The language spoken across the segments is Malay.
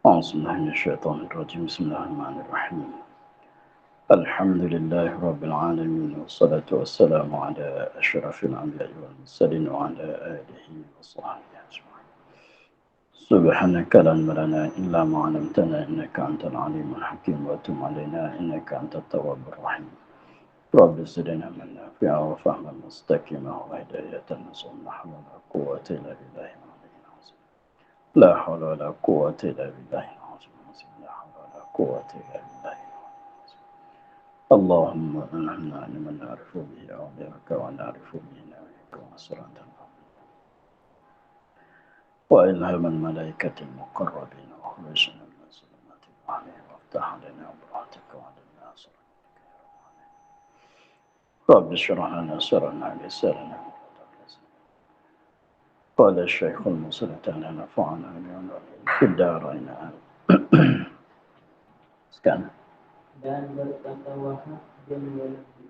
أعوذ بالله من الشيطان الرجيم بسم الله الرحمن الرحيم الحمد لله رب العالمين والصلاة والسلام على أشرف الأنبياء والمرسلين وعلى آله وصحبه أجمعين سبحانك لا علم لنا إلا ما علمتنا إنك أنت العليم الحكيم وتب علينا إنك أنت التواب الرحيم رب زدنا من نافعا وفهما مستقيما وهداية نصوم نحو ولا قوة إلا بالله لا حول ولا قوة إلا بالله لا حول ولا قوة إلا بالله اللهم أنعمنا لمن نعرف به أولياءك ونعرف به نبيك ونصرة وإلهام الملائكة المقربين وخرجنا من الظلمات الوهم وافتح علينا برحمتك وعلينا صلاتك يا رب العالمين رب اشرح لنا صدرنا ويسرنا قال الشيخ المصلي تعالى نفعنا بما في الدارين sekarang dan berkata Wahab bin Munabbih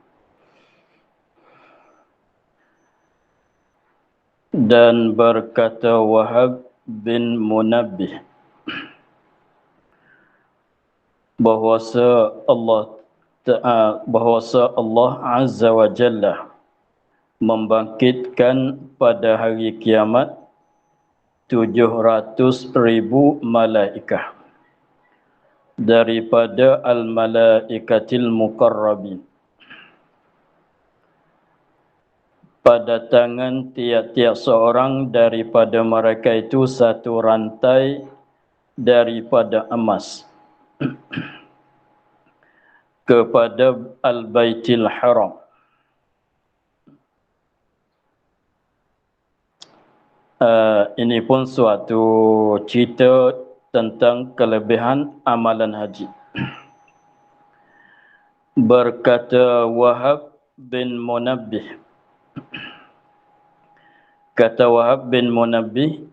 dan berkata Wahab bin Munabbih bahwasa Allah Azza wa Jalla membangkitkan pada hari kiamat 700,000 malaikah daripada al-malaikatil muqarrabin pada tangan tiap-tiap seorang daripada mereka itu satu rantai daripada emas kepada al-baitil haram. Ini pun suatu cerita tentang kelebihan amalan haji. Berkata Wahab bin Munabbih, kata Wahab bin Munabbih,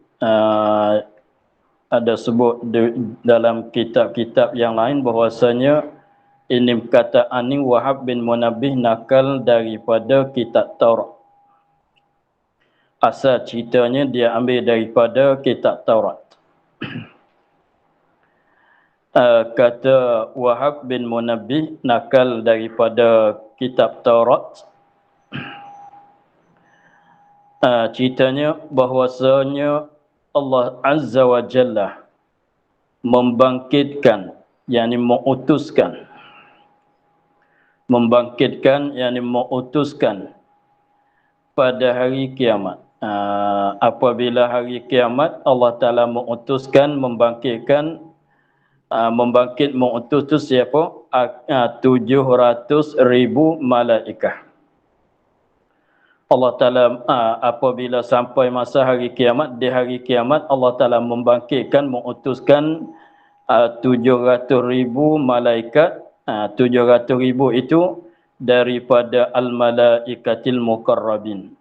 ada sebut dalam kitab-kitab yang lain bahwasanya ini perkataan ini Wahab bin Munabbih nakal daripada kitab Taurat. Asal ceritanya dia ambil daripada kitab Taurat. Kata Wahab bin Munabbih nakal daripada kitab Taurat. Ceritanya bahwasanya Allah Azza wa Jalla membangkitkan, yakni mengutuskan pada hari kiamat. Apabila hari kiamat Allah Ta'ala mengutuskan, mengutus tu siapa? 700,000 malaikah. Allah Ta'ala apabila sampai masa hari kiamat, di hari kiamat Allah Ta'ala mengutuskan 700,000 malaikat. 700,000 itu daripada al-malaikatil muqarrabin.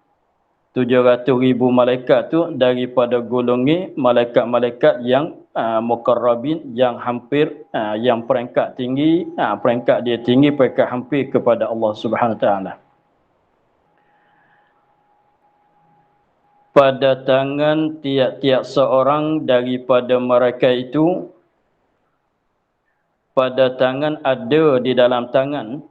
700,000 malaikat tu daripada golongan malaikat-malaikat yang muqarrabin, yang hampir yang peringkat tinggi, peringkat dia tinggi, peringkat hampir kepada Allah Subhanahu Wa Taala. Pada tangan tiap-tiap seorang daripada mereka itu, pada tangan ada di dalam tangan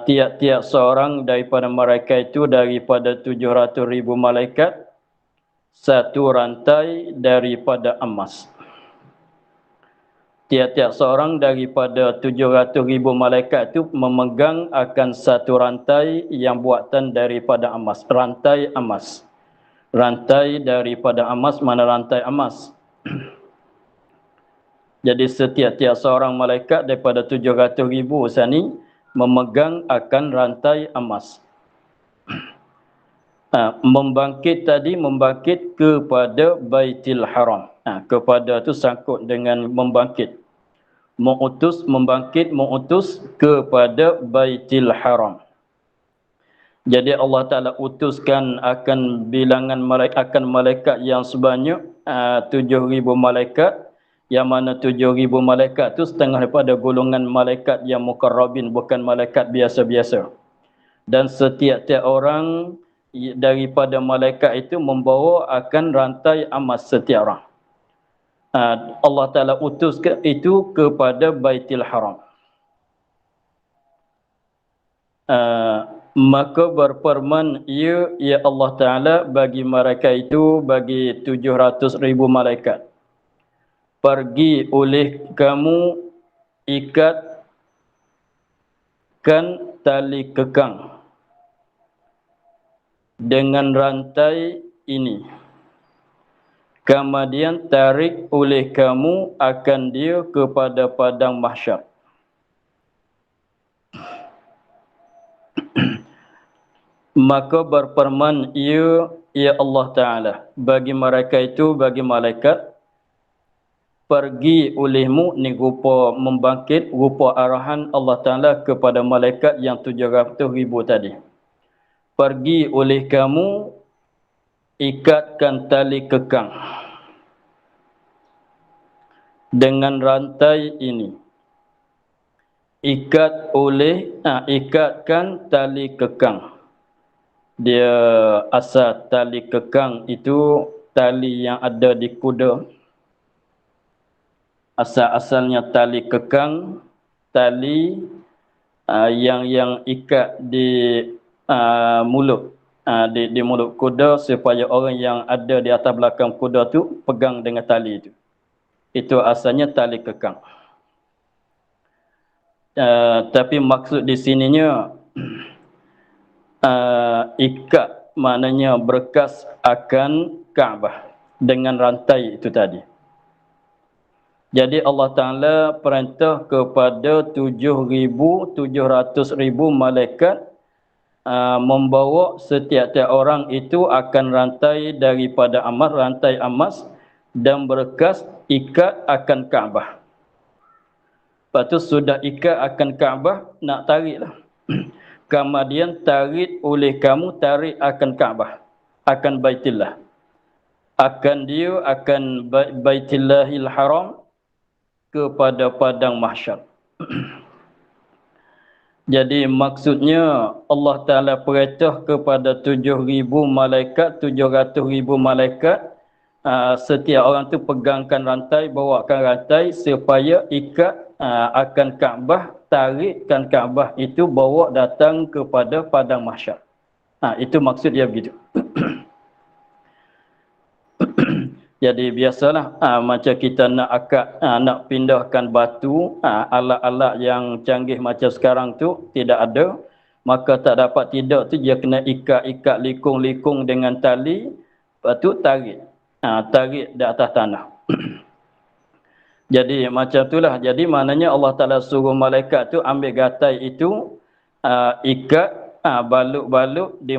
tiap-tiap seorang daripada mereka itu, daripada 700,000 malaikat, satu rantai daripada emas. Tiap-tiap seorang daripada 700,000 malaikat itu memegang akan satu rantai yang buatan daripada emas. Rantai emas. Rantai daripada emas, mana rantai emas? Jadi setiap-tiap seorang malaikat daripada 700,000 sani memegang akan rantai emas. Membangkit kepada Baitul Haram. Kepada tu sangkut dengan membangkit. Mengutus kepada Baitul Haram. Jadi Allah Ta'ala utuskan akan bilangan malaikat yang sebanyak 7,000 malaikat. Yang mana 7,000 malaikat tu setengah daripada golongan malaikat yang muqarrabin, bukan malaikat biasa-biasa. Dan setiap-tiap orang daripada malaikat itu membawa akan rantai emas setiap orang. Allah Ta'ala utus itu kepada Baitul Haram. Maka berfirman ya Allah Ta'ala bagi mereka itu, bagi 700,000 malaikat, pergi oleh kamu ikatkan tali kekang dengan rantai ini, kemudian tarik oleh kamu akan dia kepada padang mahsyar. Maka berfirman ya Allah Ta'ala bagi mereka itu, bagi malaikat, pergi olehmu, ni rupa membangkit, rupa arahan Allah Ta'ala kepada malaikat yang 700,000 tadi. Pergi oleh kamu ikatkan tali kekang dengan rantai ini. Ikatkan tali kekang. Dia asal tali kekang itu tali yang ada di kuda. Asal-asalnya tali kekang, tali yang ikat di mulut, di mulut kuda, supaya orang yang ada di atas belakang kuda tu pegang dengan tali itu. Itu asalnya tali kekang. Tapi maksud di sininya ikat maknanya berkas akan Kaabah dengan rantai itu tadi. Jadi Allah Ta'ala perintah kepada 700,000 malaikat membawa setiap-tiap orang itu akan rantai daripada emas, rantai emas dan berkas ikat akan Kaabah. Lepas tu sudah ikat akan Kaabah, nak tariklah. Kemudian tarik oleh kamu, tarik akan Kaabah, akan Baitullah. Akan Baitullahil Haram kepada padang mahsyar. Jadi maksudnya Allah Ta'ala perintah kepada 700,000 malaikat, setiap orang tu pegangkan rantai, bawakan rantai supaya ikat akan Kaabah, tarikkan Kaabah itu bawa datang kepada padang mahsyar. Itu maksud dia begitu. Jadi biasalah macam kita nak nak pindahkan batu, alat-alat yang canggih macam sekarang tu tidak ada, maka tak dapat tidak tu dia kena ikat likung-likung dengan tali, lepas tu tarik di atas tanah. Jadi macam itulah. Jadi maknanya Allah Ta'ala suruh malaikat tu ambil gatai itu, ikat balut-balut di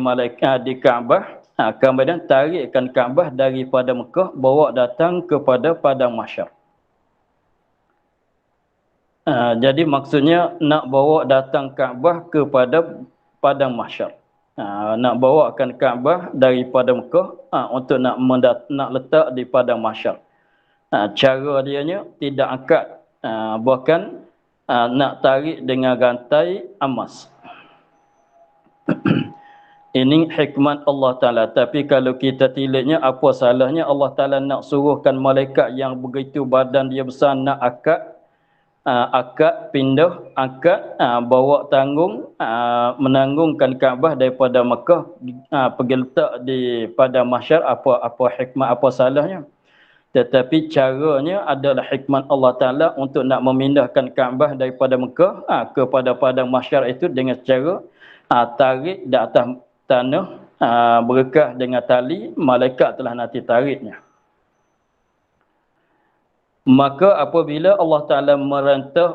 Kaabah, kemudian tarikkan Kaabah daripada Mekah, bawa datang kepada padang mahsyar. Jadi maksudnya nak bawa datang Kaabah kepada padang mahsyar. Nak bawakan Kaabah daripada Mekah untuk nak letak di padang mahsyar. Cara dianya tidak angkat, bahkan nak tarik dengan rantai emas. Ini hikmat Allah Ta'ala. Tapi kalau kita tilitnya, apa salahnya Allah Ta'ala nak suruhkan malaikat yang begitu badan dia besar, nak bawa tanggung, menanggungkan Kaabah daripada Mekah, pergi letak di padang mahsyar. Apa hikmat, apa salahnya? Tetapi caranya adalah hikmat Allah Ta'ala untuk nak memindahkan Kaabah daripada Mekah kepada padang mahsyar itu dengan cara tarik di atas tanah, berkah dengan tali, malaikat telah nanti tariknya. Maka apabila Allah Ta'ala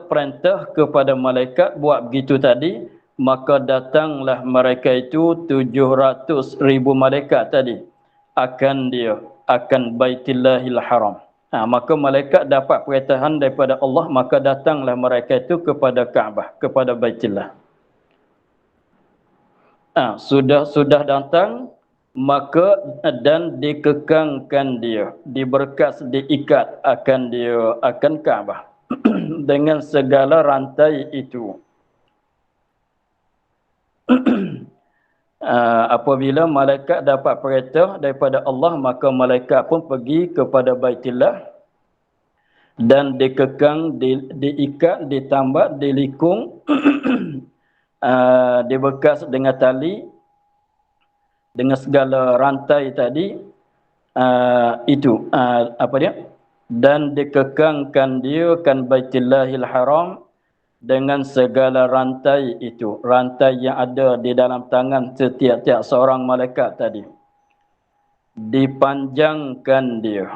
perintah kepada malaikat buat begitu tadi, maka datanglah mereka itu 700,000 malaikat tadi akan Baitullahil Haram. Maka malaikat dapat perintahan daripada Allah, maka datanglah mereka itu kepada Kaabah, kepada Baitullah. Sudah datang, maka dan dikekangkan dia, diberkas, diikat akan Kaabah dengan segala rantai itu. Apabila malaikat dapat perintah daripada Allah, maka malaikat pun pergi kepada Baitullah dan dikekang, diikat, ditambat, dilikung, dibekas dengan tali, dengan segala rantai tadi, dan dikekangkan dia kan Baitullahil Haram dengan segala rantai itu, rantai yang ada di dalam tangan setiap-tiap seorang malaikat tadi. Dipanjangkan dia.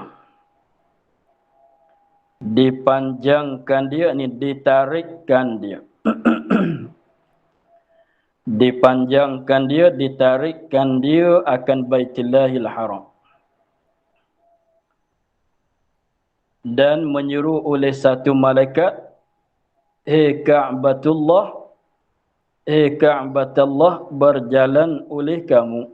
Dipanjangkan dia ni, ditarikkan dia. Dipanjangkan dia, ditarikkan dia akan Baitullahil Haram. Dan menyuruh oleh satu malaikat, Hei Ka'batullah, Hei Ka'batullah, berjalan oleh kamu.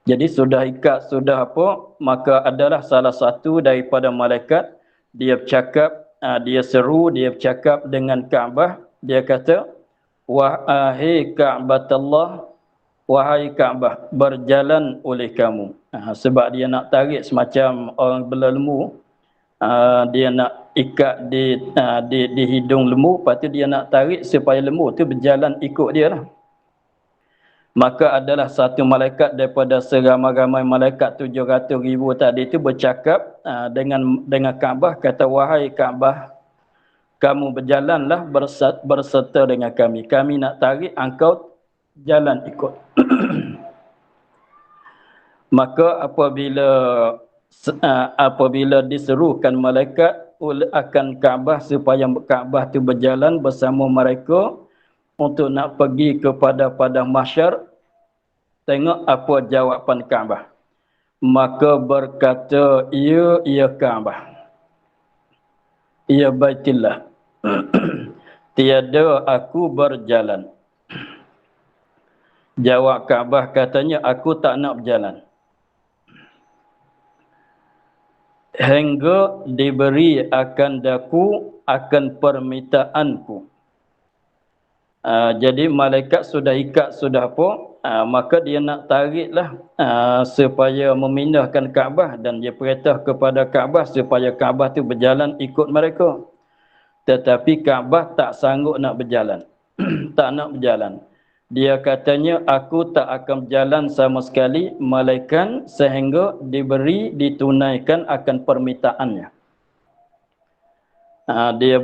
Jadi sudah ikat, sudah apa, maka adalah salah satu daripada malaikat, dia bercakap, dia seru, dia bercakap dengan Kaabah, dia kata, Wahai Ka'batullah, wahai Kaabah, berjalan oleh kamu. Sebab dia nak tarik semacam orang berlembu, dia nak ikat di hidung lembu, lepas tu dia nak tarik supaya lembu tu berjalan ikut dia lah. Maka adalah satu malaikat daripada seramai-ramai malaikat 700,000 tadi itu bercakap dengan Kaabah, kata, wahai Kaabah, kamu berjalanlah berserta dengan kami. Kami nak tarik, engkau jalan ikut. Maka apabila diserukan malaikat akan Kaabah supaya Kaabah itu berjalan bersama mereka untuk nak pergi kepada padang mahsyar, tengok apa jawapan Kaabah. Maka berkata, ya Kaabah, ya Baitullah, tiada aku berjalan. Jawab Kaabah, katanya, aku tak nak berjalan hingga diberi akan daku akan permintaanku. Jadi malaikat sudah ikat, sudah apa, maka dia nak tariklah supaya memindahkan Kaabah, dan dia perintah kepada Kaabah supaya Kaabah tu berjalan ikut mereka. Tetapi Kaabah tak sanggup nak berjalan. Tak nak berjalan. Dia katanya, aku tak akan berjalan sama sekali, malaikat, sehingga ditunaikan akan permintaannya. Dia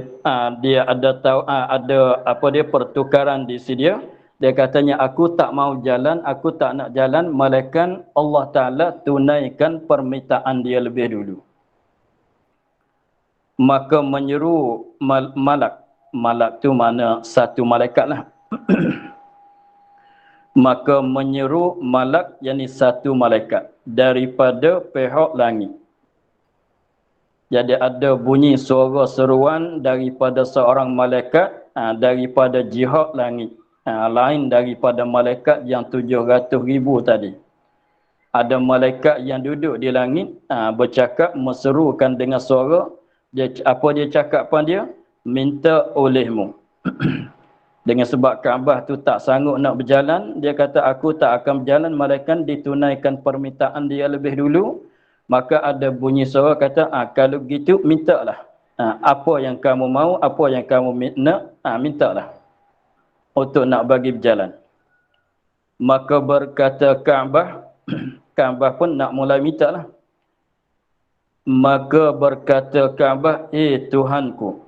ada pertukaran di sini dia. Dia katanya, aku tak mau jalan, aku tak nak jalan, malaikat Allah Ta'ala tunaikan permintaan dia lebih dulu. Maka menyeru malak tu mana satu malaikat lah. Maka menyeru malak, yakni satu malaikat daripada pihak langit. Jadi ada bunyi suara seruan daripada seorang malaikat daripada jihad langit, lain daripada malaikat yang 700,000 tadi. Ada malaikat yang duduk di langit bercakap, menserukan dengan suara. Dia cakap pada dia? Minta olehmu. Dengan sebab Kaabah tu tak sanggup nak berjalan, dia kata, aku tak akan berjalan, malaikat ditunaikan permintaan dia lebih dulu. Maka ada bunyi suara kata, kalau gitu mintalah. Apa yang kamu mau, apa yang kamu nak, mintalah untuk nak bagi berjalan. Maka berkata Kaabah, Kaabah pun nak mulai mintalah. Maka berkata Kaabah, Tuhanku,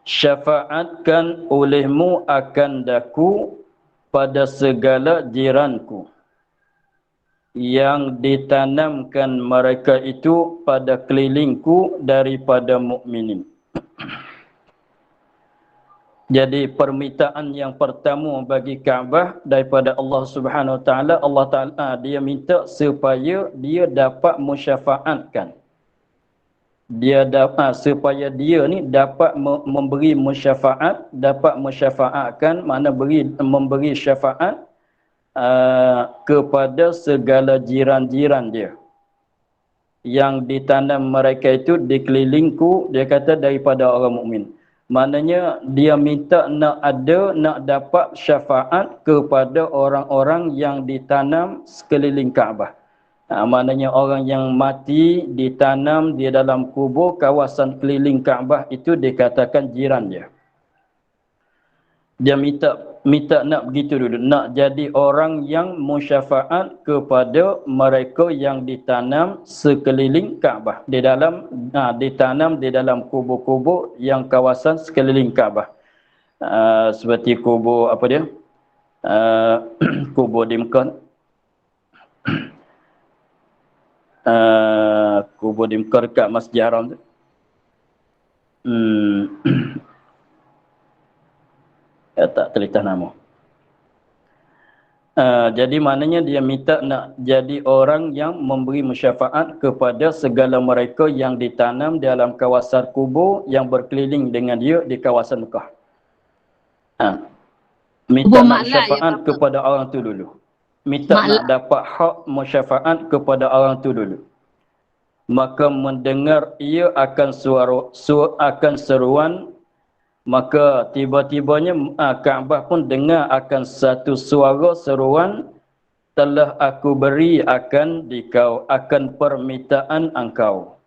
syafaatkan olehmu akan daku pada segala jiranku yang ditanamkan mereka itu pada kelilingku daripada mukminin. Jadi permintaan yang pertama bagi Kaabah daripada Allah Subhanahu Wa Taala, Allah Taala dia minta supaya dia dapat mensyafaatkan. Dia dapat supaya dia ni dapat memberi mensyafaat, dapat mensyafaatkan, makna memberi syafaat kepada segala jiran-jiran dia yang ditanam mereka itu di kelilingku, dia kata, daripada orang mukmin. Maknanya dia minta nak dapat syafaat kepada orang-orang yang ditanam sekeliling Kaabah. Maknanya orang yang mati ditanam di dalam kubur kawasan keliling Kaabah itu dikatakan jiran dia. Dia minta nak begitu dulu, nak jadi orang yang musyafaat kepada mereka yang ditanam sekeliling Kaabah, ditanam di dalam kubur-kubur yang kawasan sekeliling Kaabah. Seperti kubur apa dia? Kubur di Mekah. Kubur di Mekah dekat Masjid Haram tu. Tak terlintas nama. Jadi maknanya dia minta nak jadi orang yang memberi syafaat kepada segala mereka yang ditanam dalam kawasan kubur yang berkeliling dengan dia di kawasan Mekah. Minta nak syafaat kepada orang tu dulu. Minta nak dapat hak syafaat kepada orang tu dulu. Maka mendengar ia akan akan seruan, maka tiba-tibanya Kaabah pun dengar akan satu suara seruan, telah aku beri akan dikau akan permintaan engkau.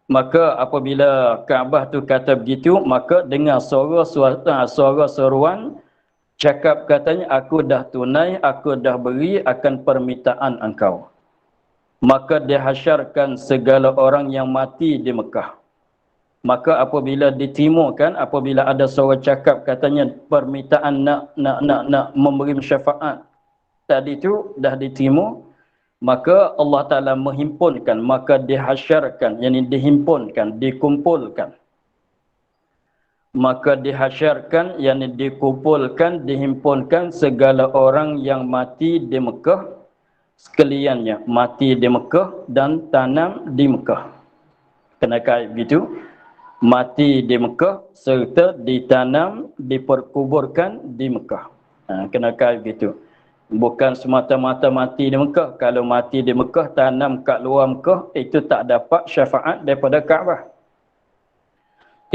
Maka apabila Kaabah tu kata begitu, maka dengar suara seruan, cakap katanya, aku dah tunai, aku dah beri akan permintaan engkau. Maka dihasyarkan segala orang yang mati di Mekah. Maka apabila ditimukan, apabila ada seorang cakap katanya permintaan nak memberi syafaat tadi tu dah ditimu, maka Allah Taala menghimpunkan, maka dihasyarkan, yakni dihimpunkan, dikumpulkan. Maka dihasyarkan, yakni dikumpulkan, dihimpunkan segala orang yang mati di Mekah sekaliannya, mati di Mekah dan tanam di Mekah. Kena kait begitu. Mati di Mekah serta ditanam, diperkuburkan di Mekah. Kena kait begitu. Bukan semata-mata mati di Mekah. Kalau mati di Mekah, tanam kat luar Mekah, itu tak dapat syafaat daripada Kaabah.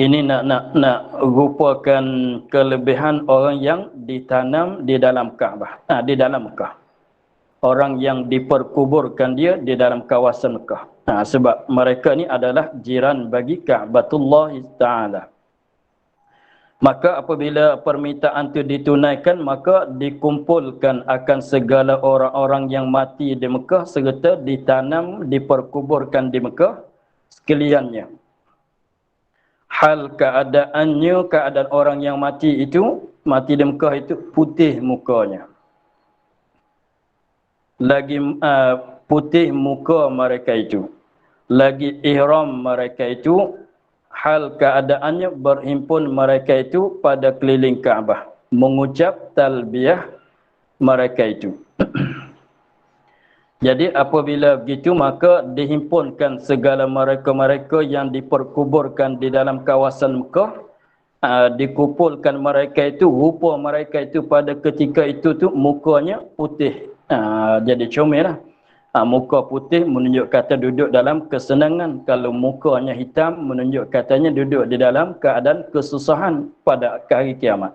Ini nak rupakan kelebihan orang yang ditanam di dalam Kaabah, di dalam Mekah. Orang yang diperkuburkan dia di dalam kawasan Mekah. Sebab mereka ni adalah jiran bagi Ka'batullah Ta'ala. Maka apabila permintaan itu ditunaikan, maka dikumpulkan akan segala orang-orang yang mati di Mekah serta ditanam, diperkuburkan di Mekah sekaliannya. Hal keadaannya, keadaan orang yang mati itu, mati di Mekah itu putih mukanya. Lagi putih muka mereka itu, lagi ihram mereka itu, hal keadaannya berhimpun mereka itu pada keliling Kaabah, mengucap talbiyah mereka itu. Jadi apabila begitu, maka dihimpunkan segala mereka-mereka yang diperkuburkan di dalam kawasan Mekah, dikumpulkan mereka itu, rupa mereka itu pada ketika itu tu mukanya putih. Jadi comel lah. Muka putih menunjuk kata duduk dalam kesenangan. Kalau mukanya hitam menunjuk katanya duduk di dalam keadaan kesusahan pada hari kiamat.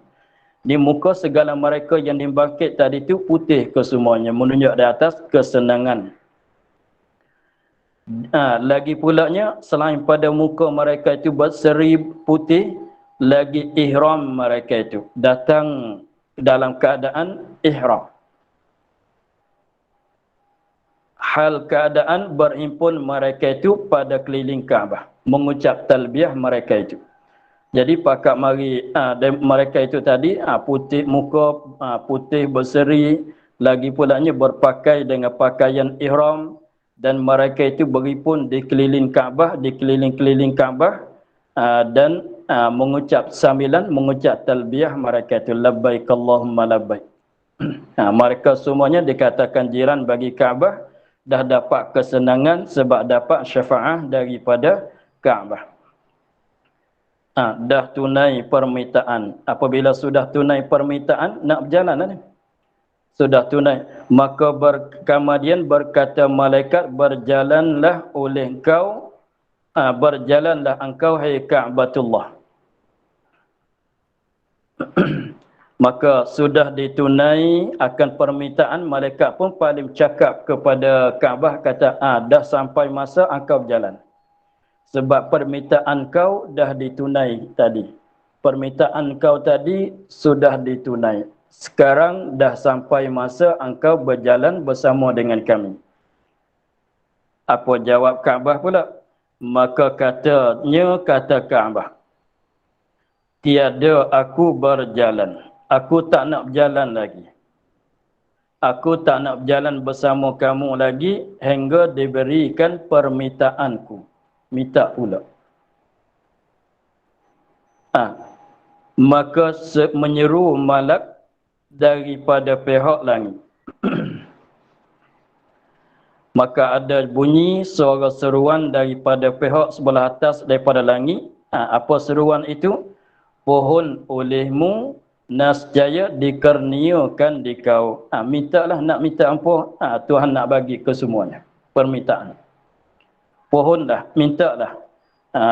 Di muka segala mereka yang dibangkit tadi itu putih kesemuanya, menunjuk di atas kesenangan. Lagi pulanya, selain pada muka mereka itu berseri putih, lagi ihram mereka itu datang dalam keadaan ihram. Hal keadaan berhimpun mereka itu pada keliling Kaabah, mengucap talbiyah mereka itu. Jadi pakak mari mereka itu tadi putih muka, putih berseri, lagi pulanya berpakai dengan pakaian ihram, dan mereka itu berhimpun di keliling Kaabah, di keliling-keliling Kaabah, dan mengucap samilan, mengucap talbiyah mereka itu, labbaik Allahumma labbaik. Mereka semuanya dikatakan jiran bagi Kaabah, dah dapat kesenangan sebab dapat syafaat daripada Kaabah. Dah tunai permintaan. Apabila sudah tunai permintaan, nak berjalan lah ni. Sudah tunai. Maka kemudian berkata malaikat, berjalanlah oleh engkau berjalanlah engkau hai Ka'batullah. Maka sudah ditunai akan permintaan, malaikat pun paling cakap kepada Kaabah, kata, dah sampai masa engkau berjalan. Sebab permintaan kau dah ditunai tadi. Permintaan kau tadi sudah ditunai. Sekarang dah sampai masa engkau berjalan bersama dengan kami. Apa jawab Kaabah pula? Maka kata Kaabah, tiada aku berjalan. Aku tak nak berjalan lagi. Aku tak nak berjalan bersama kamu lagi hingga diberikan permintaanku. Minta pula. Maka menyeru malak daripada pihak langit. Maka ada bunyi suara seruan daripada pihak sebelah atas daripada langit. Apa seruan itu? Pohon olehmu nasjaya dikurniakan di kau. Mintalah, nak minta apa? Tuhan nak bagi ke semuanya. Permintaan. Pohonlah, mintalah.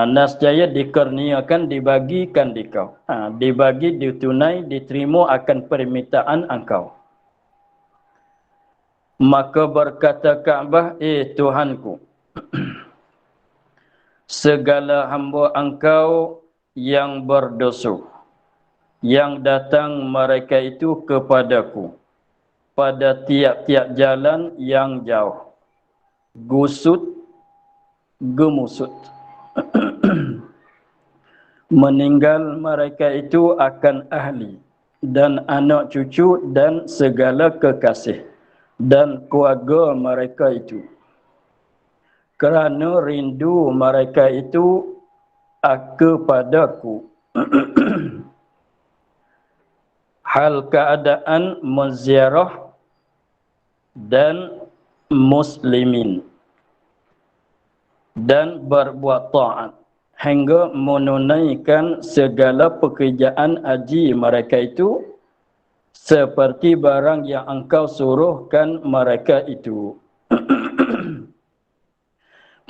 Nasjaya dikurniakan, dibagikan di kau. Dibagi, ditunai, diterima akan permintaan engkau. Maka berkata Kaabah, Tuhanku, segala hamba engkau yang berdosa, yang datang mereka itu kepadaku pada tiap-tiap jalan yang jauh, gusut, gemusut. Meninggal mereka itu akan ahli dan anak cucu dan segala kekasih dan keluarga mereka itu. Kerana rindu mereka itu kepadaku. Hal keadaan menziarah dan muslimin dan berbuat taat hingga menunaikan segala pekerjaan haji mereka itu seperti barang yang engkau suruhkan mereka itu.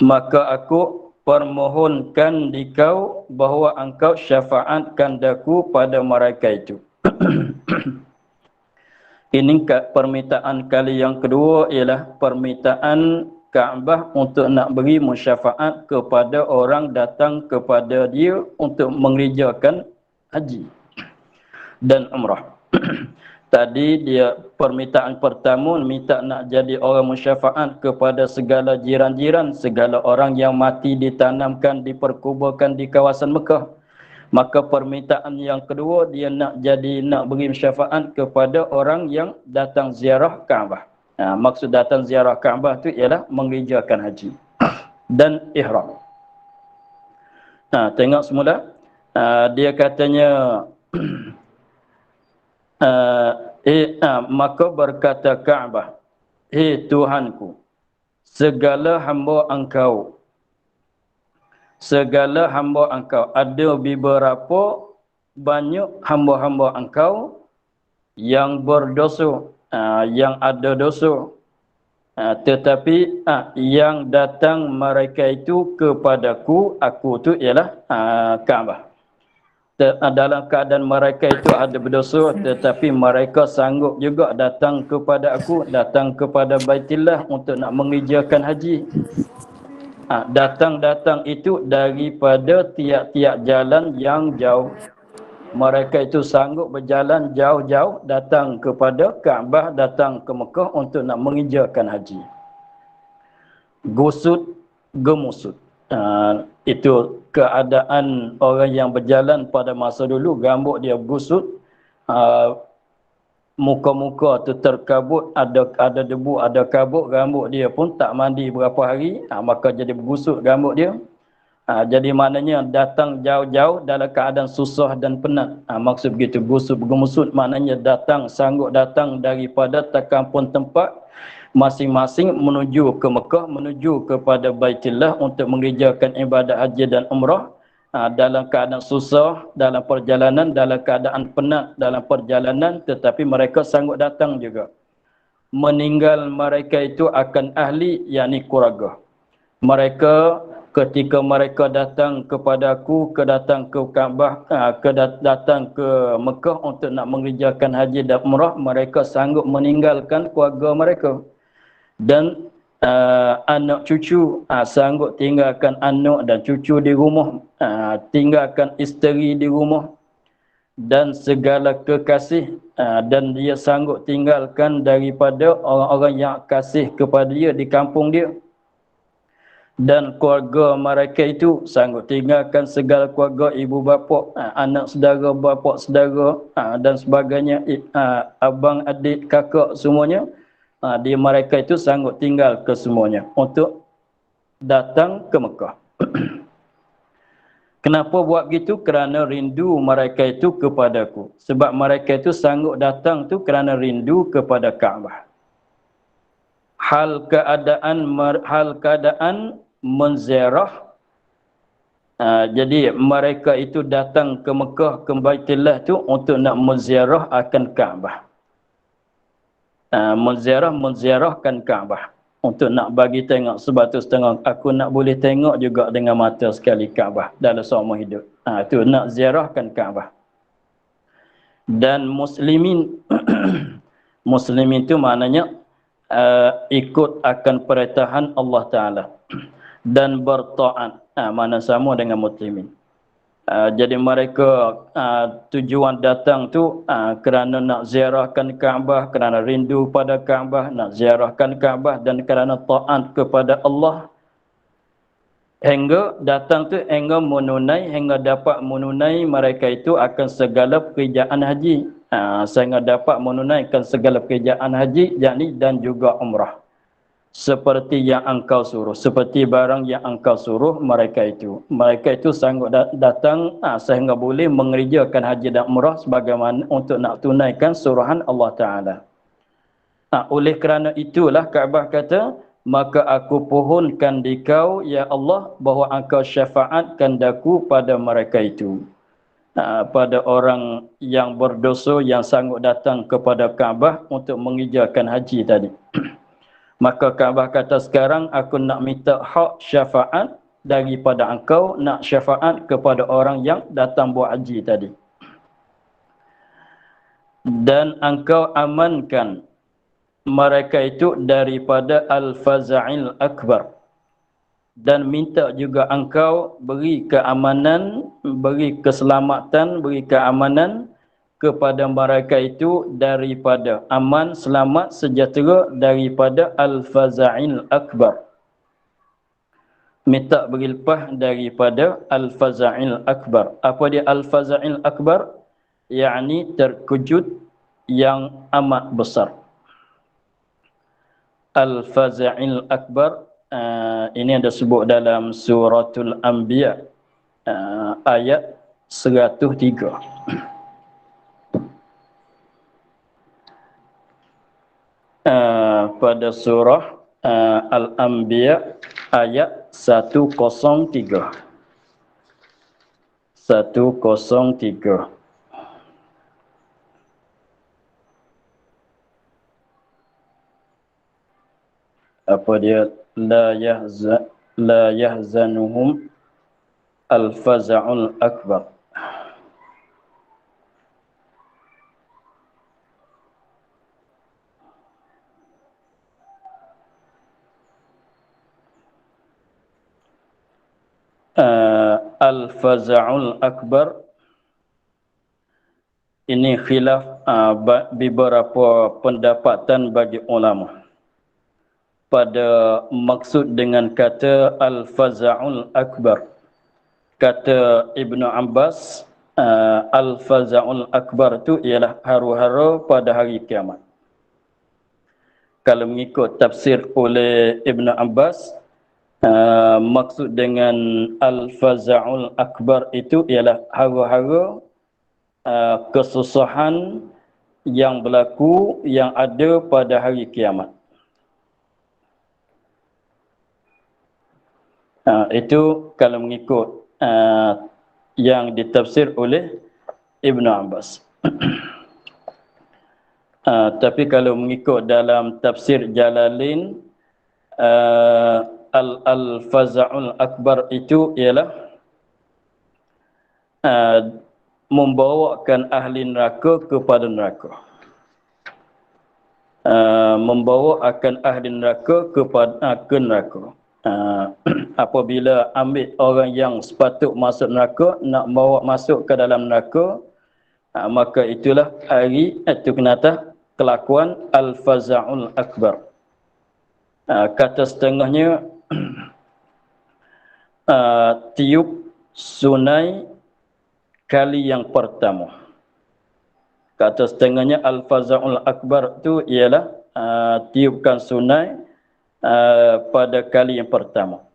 Maka aku permohonkan di kau bahawa engkau syafaatkan daku pada mereka itu. Ini permintaan kali yang kedua ialah permintaan Kaabah untuk nak beri musyafaat kepada orang datang kepada dia untuk mengerjakan haji dan umrah. Tadi dia permintaan pertama minta nak jadi orang musyafaat kepada segala jiran-jiran, segala orang yang mati ditanamkan, diperkuburkan di kawasan Mekah. Maka permintaan yang kedua dia nak beri syafaat kepada orang yang datang ziarah Kaabah. Maksud datang ziarah Kaabah tu ialah mengerjakan haji dan ihram. Tengok semula. Dia katanya maka berkata Kaabah, Tuhanku, segala hamba engkau, ada beberapa banyak hamba-hamba engkau yang berdosa, yang ada dosa, tetapi yang datang mereka itu kepadaku, aku tu ialah Kaabah. Dalam keadaan mereka itu ada berdosa, tetapi mereka sanggup juga datang kepada aku, datang kepada Baitillah untuk nak mengerjakan haji. Datang itu daripada tiap-tiap jalan yang jauh. Mereka itu sanggup berjalan jauh-jauh datang kepada Kaabah, datang ke Mekah untuk nak mengerjakan haji. Gusut, gemusut. Itu keadaan orang yang berjalan pada masa dulu, rambut dia gusut, muka-muka tu terkabut, ada debu, ada kabut, rambut dia pun tak mandi berapa hari, maka jadi bergusut rambut dia. Jadi maknanya datang jauh-jauh dalam keadaan susah dan penat. Maksud begitu, gusut gemusut maknanya datang, sanggup datang daripada kampung tempat masing-masing menuju ke Mekah, menuju kepada Baitillah untuk mengerjakan ibadat haji dan umrah, dalam keadaan susah dalam perjalanan, dalam keadaan penat dalam perjalanan, tetapi mereka sanggup datang juga. Meninggal mereka itu akan ahli, yakni keluarga, mereka ketika mereka datang kepadaku, datang ke Kaabah, datang ke Mekah untuk nak mengerjakan haji dan umrah, mereka sanggup meninggalkan keluarga mereka dan anak cucu, sanggup tinggalkan anak dan cucu di rumah, tinggalkan isteri di rumah dan segala kekasih, dan dia sanggup tinggalkan daripada orang-orang yang kasih kepada dia di kampung dia, dan keluarga mereka itu sanggup tinggalkan segala keluarga, ibu bapa, anak saudara, bapa saudara, dan sebagainya, abang adik kakak semuanya, dia mereka itu sanggup tinggal ke semuanya untuk datang ke Mekah. Kenapa buat begitu? Kerana rindu mereka itu kepadaku. Sebab mereka itu sanggup datang tu kerana rindu kepada Kaabah. Hal keadaan menziarah. Jadi mereka itu datang ke Mekah, ke Baitullah tu untuk nak menziarah akan Kaabah. Menziarahkan Kaabah. Untuk nak bagi tengok, sebab tu setengah aku nak boleh tengok juga dengan mata sekali Kaabah dalam seumur hidup. Tu nak ziarahkan Kaabah. Dan muslimin muslimin tu maknanya ikut akan perintah Allah Taala dan bertaat, mana sama dengan muslimin. Jadi mereka tujuan datang tu kerana nak ziarahkan Kaabah, kerana rindu pada Kaabah, nak ziarahkan Kaabah dan kerana taat kepada Allah, hingga datang tu hingga dapat menunai mereka itu akan segala pekerjaan haji, sehingga dapat menunaikan segala pekerjaan haji, yakni dan juga umrah. Seperti yang engkau suruh, seperti barang yang engkau suruh mereka itu sanggup datang sehingga boleh mengerjakan haji dan umrah sebagaimana untuk nak tunaikan suruhan Allah Ta'ala. Oleh kerana itulah Kaabah kata, maka aku pohonkan di kau ya Allah bahawa engkau syafaatkan daku pada mereka itu, pada orang yang berdosa yang sanggup datang kepada Kaabah untuk mengerjakan haji tadi. Maka Kaabah kata, sekarang aku nak minta hak syafaat daripada engkau, nak syafaat kepada orang yang datang buat haji tadi. Dan engkau amankan mereka itu daripada al-faza'il akbar. Dan minta juga engkau beri keamanan, beri keselamatan, beri keamanan kepada mereka itu daripada aman, selamat, sejahtera daripada al-faza'il akbar. Minta beri lepas daripada al-faza'il akbar. Apa dia al-faza'il akbar? Yakni terkejut yang amat besar. Al-faza'il akbar, ini ada sebut dalam suratul Anbiya, ayat 103. Pada surah Al-Anbiya ayat 103. 103. Apa dia? La yahzanuhum al-faza'ul akbar. Al-faza'ul akbar ini khilaf beberapa pendapatan bagi ulama pada maksud dengan kata al-faza'ul akbar. Kata Ibnu Abbas, al-faza'ul akbar itu ialah haru-hara pada hari kiamat. Kalau mengikut tafsir oleh Ibnu Abbas, maksud dengan al-faza'ul akbar itu ialah hara-hara kesusahan yang berlaku, yang ada pada hari kiamat. Itu kalau mengikut yang ditafsir oleh Ibnu Abbas. Tapi kalau mengikut dalam tafsir Jalalain, al-faza'ul akbar itu ialah membawakan ahli neraka kepada neraka. Membawa akan ahli neraka kepada ke neraka. Apabila ambil orang yang sepatut masuk neraka nak bawa masuk ke dalam neraka, maka itulah itu kenata kelakuan al-faza'ul akbar. Kata setengahnya tiup sunai kali yang pertama. Kata setengahnya al-faza'ul akbar tu ialah tiupkan sunai pada kali yang pertama.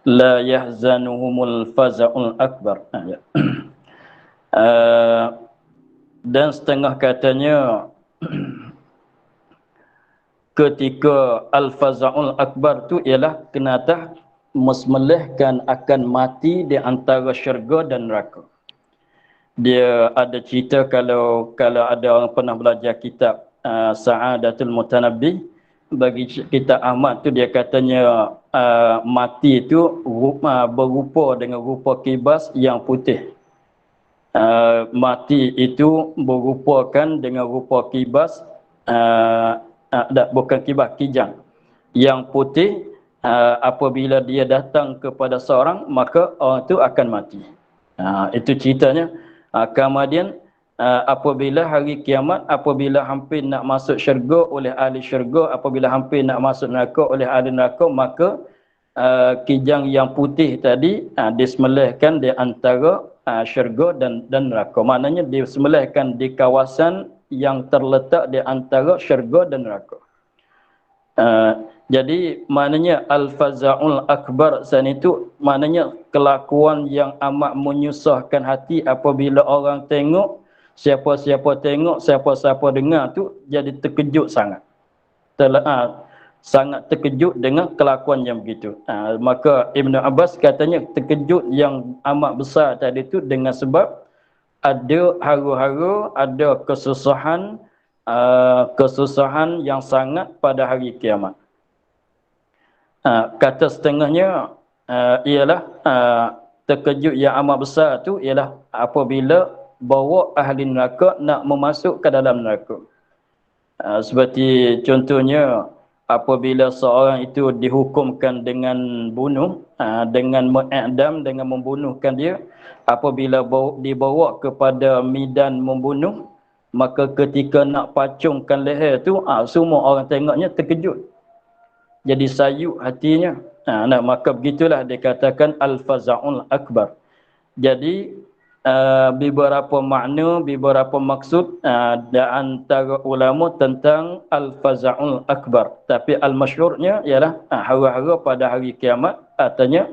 La yahzanuhumul faza'ul akbar. Dan setengah katanya ketika al-faza'ul akbar tu ialah kenatah mesmelihkan akan mati di antara syurga dan neraka. Dia ada cerita kalau ada orang pernah belajar kitab Sa'adatul Mutanabbi, bagi kitab Ahmad tu dia katanya mati itu berupa dengan rupa kibas yang putih. Mati itu berupakan dengan rupa kibas bukan kibas, kijang yang putih. Apabila dia datang kepada seorang, maka orang itu akan mati. Itu ceritanya. Kemudian apabila hari kiamat, apabila hampir nak masuk syurga oleh ahli syurga, apabila hampir nak masuk neraka oleh ahli neraka, maka kijang yang putih tadi disembelihkan di antara syurga dan neraka. Maknanya disembelihkan di kawasan yang terletak di antara syurga dan neraka. Jadi maknanya al-faza'ul akbar sana itu maknanya kelakuan yang amat menyusahkan hati apabila orang tengok, siapa-siapa tengok, siapa-siapa dengar tu jadi terkejut sangat. Sangat terkejut dengan kelakuan yang begitu. Maka Ibn Abbas katanya terkejut yang amat besar tadi tu dengan sebab ada hara-hara, ada kesusahan yang sangat pada hari kiamat. Kata setengahnya ialah terkejut yang amat besar tu ialah apabila bawa ahli neraka nak memasuk ke dalam neraka. Seperti contohnya apabila seorang itu dihukumkan dengan bunuh, dengan mengidam, dengan membunuhkan dia, apabila dibawa kepada medan membunuh, maka ketika nak pacungkan leher tu, semua orang tengoknya terkejut. Jadi sayuk hatinya. Maka begitulah dikatakan al-faza'ul akbar. Jadi beberapa makna, beberapa maksud di antara ulama tentang al-faza'ul akbar. Tapi al-masyhurnya ialah hara-hara pada hari kiamat, artinya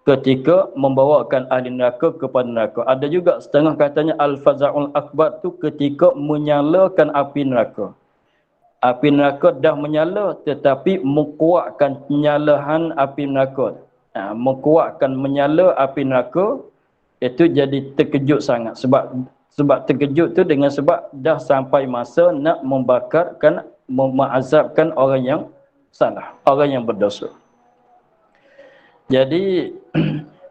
ketika membawakan ahli neraka kepada neraka. Ada juga setengah katanya al-faza'ul akbar tu ketika menyalakan api neraka. Api neraka dah menyala tetapi mengkuatkan penyalahan api neraka. Mengkuatkan menyala api neraka itu jadi terkejut sangat. Sebab terkejut tu dengan sebab dah sampai masa nak membakarkan, mengazabkan orang yang salah, orang yang berdosa. Jadi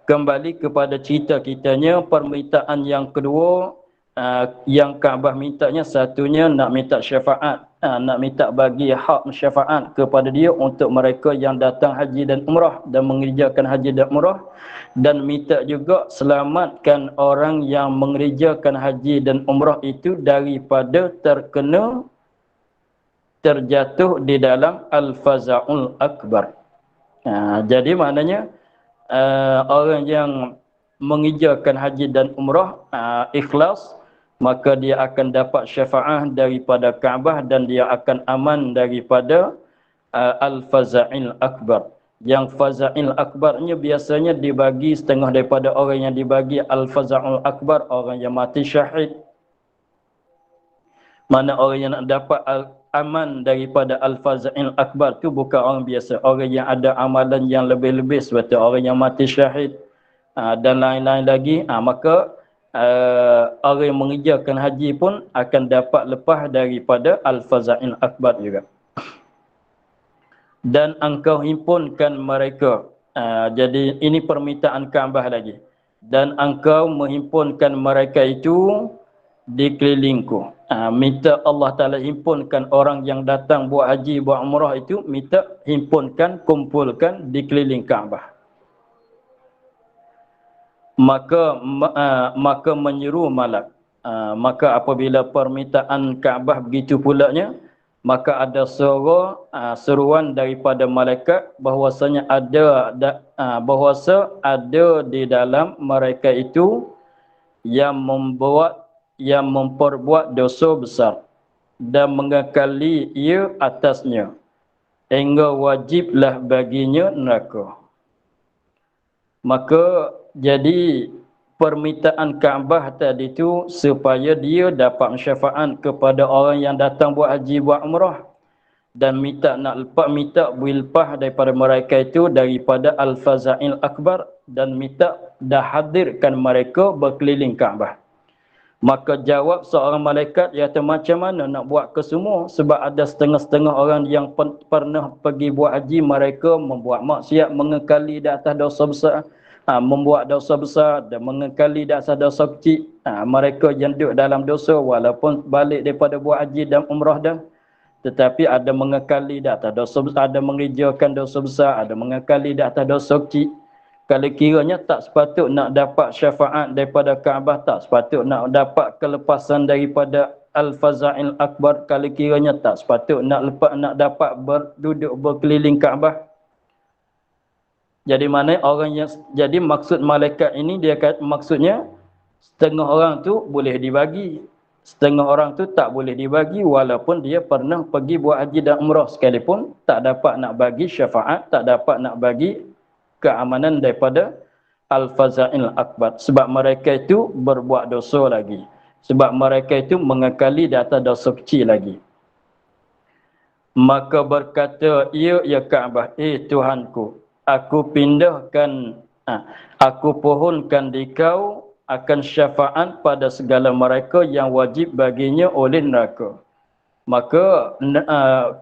kembali kepada cerita kitanya, permintaan yang kedua yang Kaabah mintanya, satunya nak minta syafaat, nak minta bagi hak syafaat kepada dia untuk mereka yang datang haji dan umrah dan mengerjakan haji dan umrah, dan minta juga selamatkan orang yang mengerjakan haji dan umrah itu daripada terjatuh di dalam al-faza'ul akbar. Jadi maknanya orang yang mengerjakan haji dan umrah ikhlas, maka dia akan dapat syafaat daripada Kaabah dan dia akan aman daripada al-faza'il akbar. Yang faza'il akbarnya biasanya dibagi setengah daripada orang yang dibagi al-faza'ul akbar, orang yang mati syahid. Mana orang yang nak dapat aman daripada al-faza'il akbar tu bukan orang biasa, orang yang ada amalan yang lebih-lebih seperti orang yang mati syahid dan lain-lain lagi. Maka orang yang mengerjakan haji pun akan dapat lepas daripada al-faza'il akbar juga. dan engkau himpunkan mereka. Jadi ini permintaan Kaabah lagi. Dan engkau menghimpunkan mereka itu di kelilingku. Minta Allah Ta'ala himpunkan orang yang datang buat haji, buat umrah itu, minta himpunkan, kumpulkan di keliling Kaabah. Maka menyeru malak. Maka apabila permintaan Kaabah begitu pulanya, maka ada seruan daripada malaikat bahwasanya ada di dalam mereka itu yang memperbuat dosa besar dan mengekali ia atasnya, hingga wajiblah baginya neraka. Maka jadi permintaan Kaabah tadi tu supaya dia dapat syafaat kepada orang yang datang buat haji, buat umrah, dan minta wilpah daripada mereka itu daripada al-fazail akbar, dan minta dah hadirkan mereka berkeliling Kaabah. Maka jawab seorang malaikat, iaitu macam mana nak buat ke semua, sebab ada setengah-setengah orang yang pernah pergi buat haji, mereka membuat maksiat, mengekali di atas dosa besar, membuat dosa besar dan mengekali di atas dosa kecil. Mereka yang duduk dalam dosa walaupun balik daripada buat haji dan umrah dah, tetapi ada mengekali di atas dosa besar, ada mengerjakan dosa besar, ada mengekali di atas dosa kecil. Kalau kiranya tak sepatut nak dapat syafaat daripada Kaabah, tak sepatut nak dapat kelepasan daripada al-fazail akbar, kalau kiranya tak sepatut nak dapat berduduk berkeliling Kaabah. Jadi mana orang yang, jadi maksud malaikat ini, dia kata maksudnya setengah orang tu boleh dibagi, setengah orang tu tak boleh dibagi, walaupun dia pernah pergi buat haji dan umrah sekalipun, tak dapat nak bagi syafaat, tak dapat nak bagi keamanan daripada al-fazail akbar, sebab mereka itu berbuat dosa lagi, sebab mereka itu mengekali di atas dosa kecil lagi. Maka berkata ia, ya Kaabah, Tuhanku, aku pohonkan di kau akan syafaat pada segala mereka yang wajib baginya oleh neraka. Maka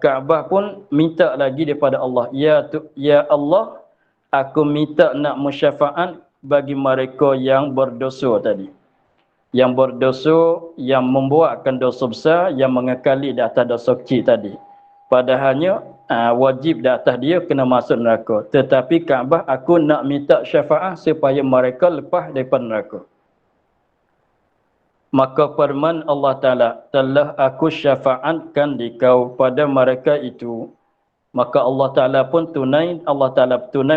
Kaabah pun minta lagi daripada Allah, ya Allah, aku minta nak mensyafaat bagi mereka yang berdosa tadi. Yang berdosa, yang membuatkan dosa besar, yang mengekali di atas dosa kecil tadi. Padahalnya wajib di atas dia kena masuk neraka. Tetapi Kaabah, aku nak minta syafaat supaya mereka lepas daripada neraka. Maka firman Allah Ta'ala, telah aku syafaatkan di kau pada mereka itu. Maka Allah Ta'ala pun tunai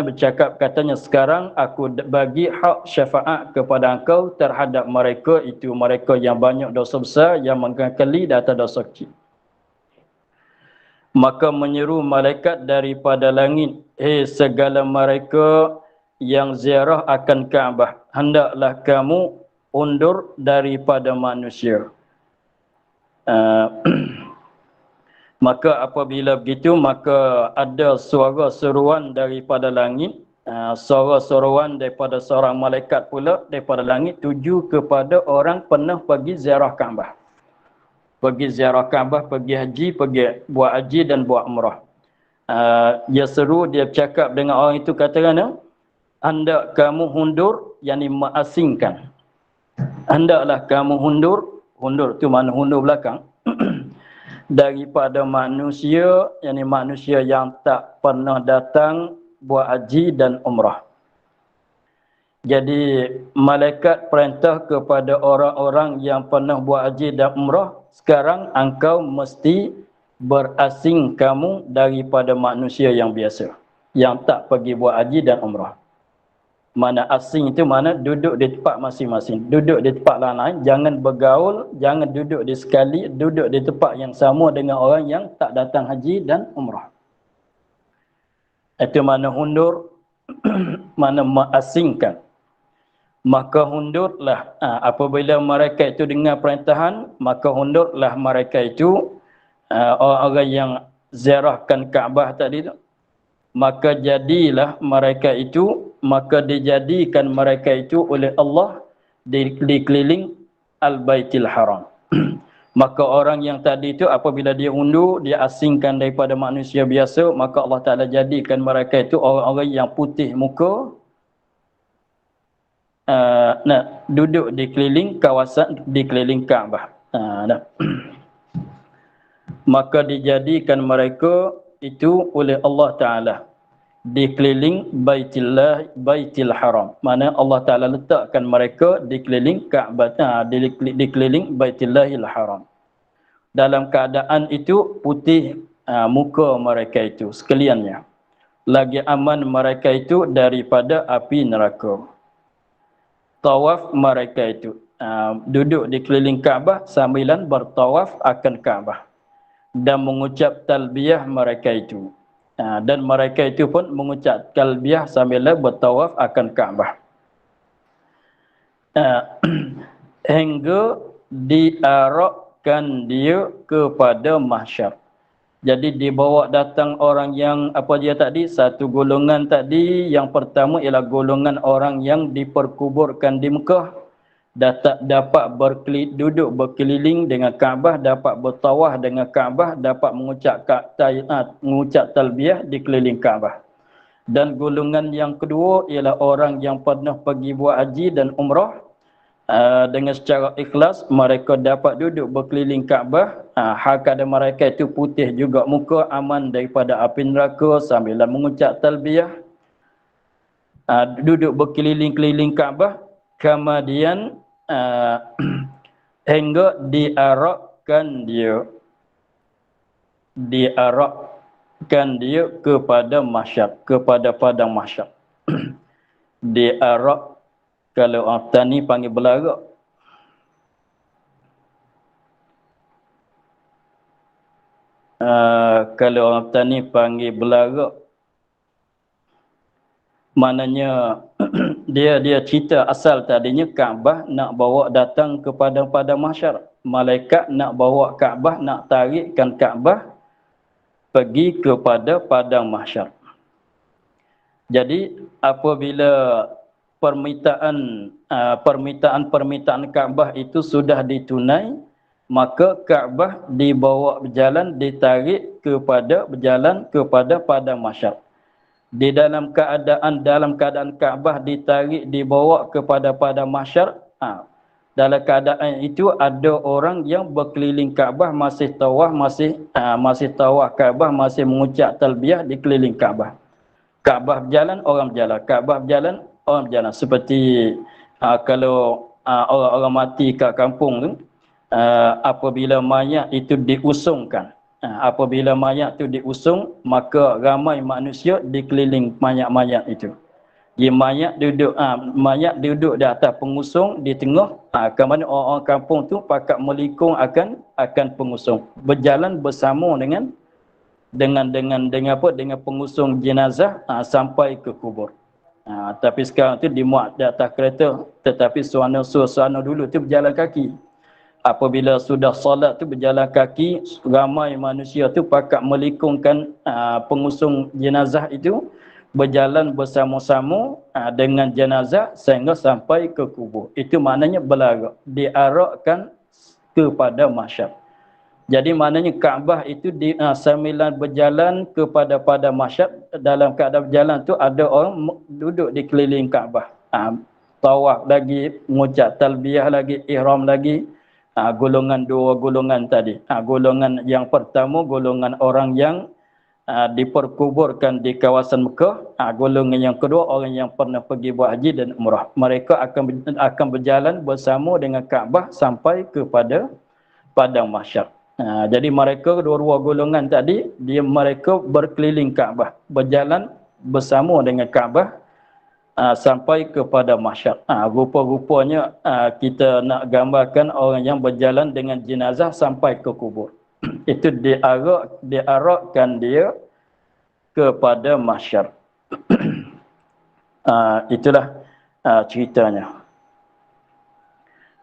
bercakap, katanya, sekarang aku bagi hak syafaat kepada engkau terhadap mereka itu, mereka yang banyak dosa besar, yang mengekali di atas dosa kecil. Maka menyeru malaikat daripada langit, segala mereka yang ziarah akan Kaabah, hendaklah kamu undur daripada manusia. Maka apabila begitu, maka ada suara seruan daripada langit, suara seruan daripada seorang malaikat pula daripada langit, tuju kepada orang pernah pergi ziarah Kaabah. Pergi ziarah Kaabah, pergi haji, pergi buat haji dan buat umrah. Dia seru, dia bercakap dengan orang itu, katakan, hendak kamu hundur, yakni mengasingkan. Hendaklah kamu hundur tu mana hundur belakang, daripada manusia, yakni manusia yang tak pernah datang buat haji dan umrah. Jadi malaikat perintah kepada orang-orang yang pernah buat haji dan umrah, sekarang engkau mesti berasing kamu daripada manusia yang biasa, yang tak pergi buat haji dan umrah. Mana asing itu mana duduk di tempat masing-masing, duduk di tempat lain, jangan bergaul, jangan duduk di tempat yang sama dengan orang yang tak datang haji dan umrah. Itu mana hundur, mana mengasingkan. Maka hundurlah, apabila mereka itu dengar perintahan, maka hundurlah mereka itu, orang-orang yang ziarahkan Kaabah tadi tu, maka jadilah mereka itu, maka dijadikan mereka itu oleh Allah di keliling Al-Baitil Haram. Maka orang yang tadi itu apabila dia undur, dia asingkan daripada manusia biasa, maka Allah Ta'ala jadikan mereka itu orang-orang yang putih muka, duduk di keliling kawasan, di keliling Kaabah. Maka dijadikan mereka itu oleh Allah Ta'ala di keliling Baitul Haram. Mana Allah Ta'ala letakkan mereka di keliling Kaabah, di keliling Baitullahil Haram. Dalam keadaan itu putih muka mereka itu sekaliannya. Lagi aman mereka itu daripada api neraka. Tawaf mereka itu duduk di keliling Kaabah sambilan bertawaf akan Kaabah dan mengucap talbiyah mereka itu. Dan mereka itu pun mengucap talbiyah sambil bertawaf akan Kaabah. Hingga diarakkan dia kepada mahsyar. Jadi dibawa datang orang yang apa dia tadi, satu golongan tadi, yang pertama ialah golongan orang yang diperkuburkan di Mekah, dapat duduk berkeliling dengan Kaabah, dapat bertawaf dengan Kaabah, dapat mengucap talbiyah di keliling Kaabah. Dan golongan yang kedua ialah orang yang pernah pergi buat haji dan umrah, dengan secara ikhlas mereka dapat duduk berkeliling Kaabah. Hak ada mereka itu putih juga muka, aman daripada api neraka sambil mengucap talbiyah, duduk berkeliling-keliling Kaabah. Kemudian hingga diarakkan dia kepada mahsyar, kepada padang mahsyar. Diarak, kalau orang tani panggil belarak. Kalau orang tani panggil belarak, maknanya dia cerita asal tadinya Kaabah nak bawa datang kepada padang mahsyar. Malaikat nak bawa Kaabah, nak tarikkan Kaabah pergi kepada padang mahsyar. Jadi apabila permintaan Kaabah itu sudah ditunai, maka Kaabah dibawa berjalan, ditarik berjalan kepada padang mahsyar. Di dalam keadaan Kaabah ditarik, dibawa kepada padang mahsyar, dalam keadaan itu ada orang yang berkeliling Kaabah, masih tawaf, masih tawaf Kaabah, masih mengucap talbiyah di keliling Kaabah. Kaabah berjalan, orang berjalan. Kaabah berjalan, orang berjalan. Seperti kalau orang-orang mati kat kampung tu, apabila mayat itu diusungkan. Apabila mayat itu diusung, maka ramai manusia dikeliling mayat-mayat itu. Mayat duduk di atas pengusung di tengah. Kemudian orang-orang kampung tu pakat melikung akan pengusung. Berjalan bersama dengan pengusung jenazah sampai ke kubur. Tapi sekarang tu dimuat di atas kereta, tetapi suasana dulu tu berjalan kaki. Apabila sudah solat tu berjalan kaki, ramai manusia tu pakat melikungkan pengusung jenazah itu, berjalan bersama-sama dengan jenazah sehingga sampai ke kubur. Itu maknanya belarak, diarakkan kepada mahsyar. Jadi maknanya Kaabah itu sambilan berjalan kepada mahsyar. Dalam keadaan berjalan tu ada orang duduk di keliling Kaabah, tawaf lagi, mengucap talbiyah lagi, ihram lagi. Dua golongan tadi. Golongan yang pertama, golongan orang yang diperkuburkan di kawasan Mekah. Golongan yang kedua, orang yang pernah pergi buat haji dan umrah. Mereka akan berjalan bersama dengan Kaabah sampai kepada padang mahsyar. Jadi mereka dua-dua golongan tadi, mereka berkeliling Kaabah, berjalan bersama dengan Kaabah sampai kepada mahsyar. Rupa-rupanya kita nak gambarkan orang yang berjalan dengan jenazah sampai ke kubur. Itu diarakkan dia kepada mahsyar. Itulah ceritanya.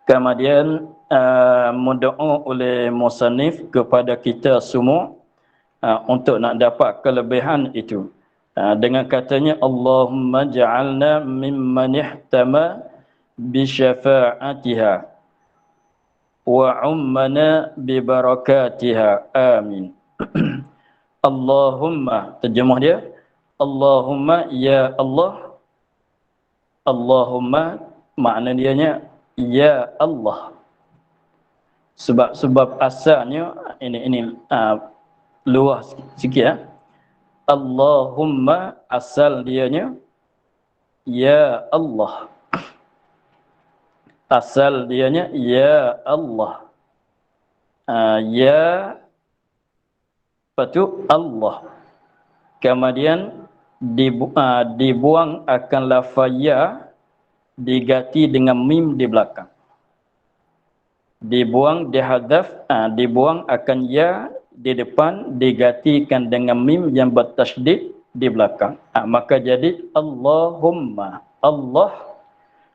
Kemudian mendoa oleh musannif kepada kita semua untuk nak dapat kelebihan itu. Dengan katanya, Allahumma ja'alna mimman ihtama bi syafa'atiha. wa ummana bi barakatiha. Amin. Allahumma, terjemah dia, Allahumma ya Allah. Allahumma makna dianya ya Allah. Sebab asalnya ini luas sikit ya. Allahumma asal dianya ya Allah. Asal dianya ya Allah. Ya patu Allah. Kemudian dibuang akan lafaz ya, diganti dengan mim di belakang. Dibuang, dihadzaf, dibuang akan ya di depan, digantikan dengan mim yang bertasydid di belakang. Maka jadi Allahumma. Allah